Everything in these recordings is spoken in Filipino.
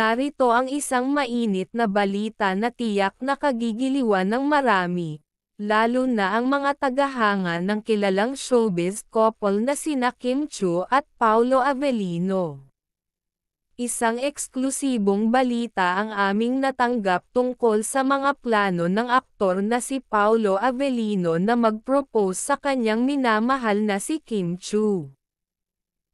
Narito ang isang mainit na balita na tiyak na kagigiliwan ng marami, lalo na ang mga tagahanga ng kilalang showbiz couple na sina Kim Chiu at Paolo Avellino. Isang eksklusibong balita ang aming natanggap tungkol sa mga plano ng aktor na si Paolo Avellino na mag-propose sa kanyang minamahal na si Kim Chiu.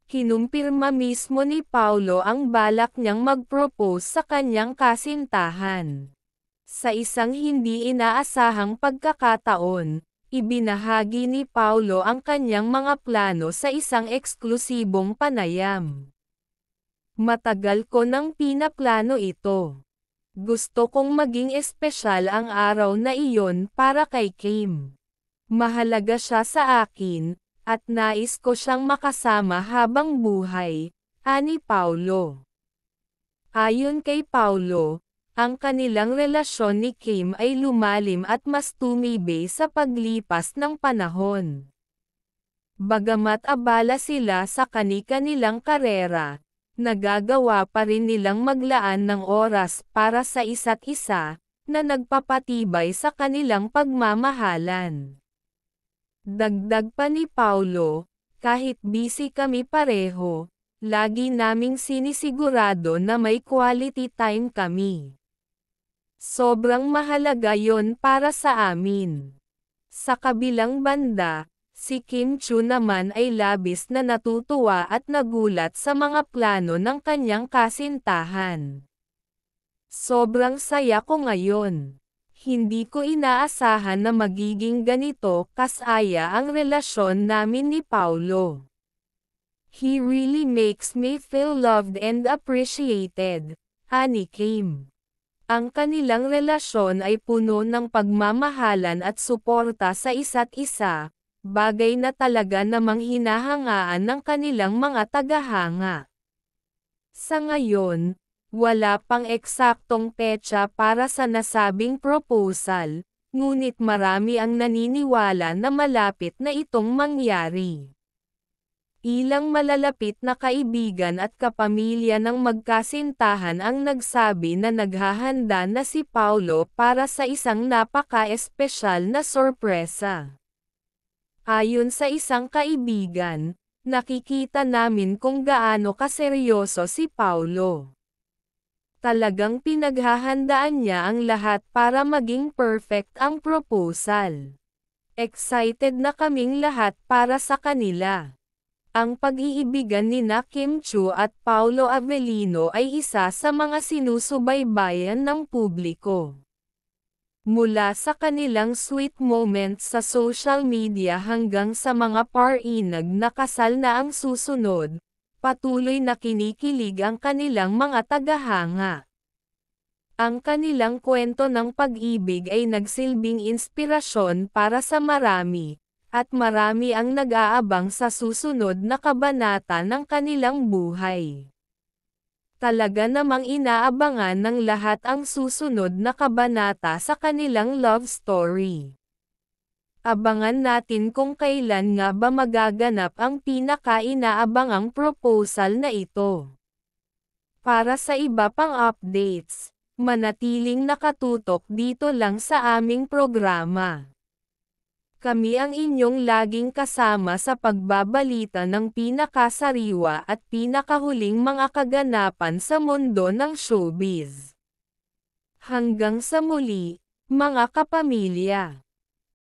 Kinumpirma mismo ni Paolo ang balak niyang mag-propose sa kanyang kasintahan. Sa isang hindi inaasahang pagkakataon, ibinahagi ni Paolo ang kanyang mga plano sa isang eksklusibong panayam. Matagal ko nang pinaplano ito. Gusto kong maging espesyal ang araw na iyon para kay Kim. Mahalaga siya sa akin, at nais ko siyang makasama habang buhay, ani Paolo. Ayon kay Paolo, ang kanilang relasyon ni Kim ay lumalim at mas tumibay sa paglipas ng panahon. Bagamat abala sila sa kani-kanilang karera, nagagawa pa rin nilang maglaan ng oras para sa isa't isa, na nagpapatibay sa kanilang pagmamahalan. Dagdag pa ni Paolo, kahit busy kami pareho, lagi naming sinisigurado na may quality time kami. Sobrang mahalaga yon para sa amin. Sa kabilang banda, si Kim Chiu naman ay labis na natutuwa at nagulat sa mga plano ng kanyang kasintahan. Sobrang saya ko ngayon. Hindi ko inaasahan na magiging ganito kasaya ang relasyon namin ni Paolo. He really makes me feel loved and appreciated, ani Kim. Ang kanilang relasyon ay puno ng pagmamahalan at suporta sa isa't isa, bagay na talaga namang hinahangaan ng kanilang mga tagahanga. Sa ngayon, wala pang eksaktong petsa para sa nasabing proposal, ngunit marami ang naniniwala na malapit na itong mangyari. Ilang malalapit na kaibigan at kapamilya ng magkasintahan ang nagsabi na naghahanda na si Paolo para sa isang napaka-espesyal na sorpresa. Ayon sa isang kaibigan, nakikita namin kung gaano kaseryoso si Paolo. Talagang pinaghahandaan niya ang lahat para maging perfect ang proposal. Excited na kaming lahat para sa kanila. Ang pag-iibigan nina Kim Chiu at Paolo Avellino ay isa sa mga sinusubaybayan ng publiko. Mula sa kanilang sweet moments sa social media hanggang sa mga par-inag na kasal na ang susunod, patuloy na kinikilig ang kanilang mga tagahanga. Ang kanilang kwento ng pag-ibig ay nagsilbing inspirasyon para sa marami, at marami ang nag-aabang sa susunod na kabanata ng kanilang buhay. Talaga namang inaabangan ng lahat ang susunod na kabanata sa kanilang love story. Abangan natin kung kailan nga ba magaganap ang pinaka-inaabangang proposal na ito. Para sa iba pang updates, manatiling nakatutok dito lang sa aming programa. Kami ang inyong laging kasama sa pagbabalita ng pinakasariwa at pinakahuling mga kaganapan sa mundo ng showbiz. Hanggang sa muli, mga kapamilya.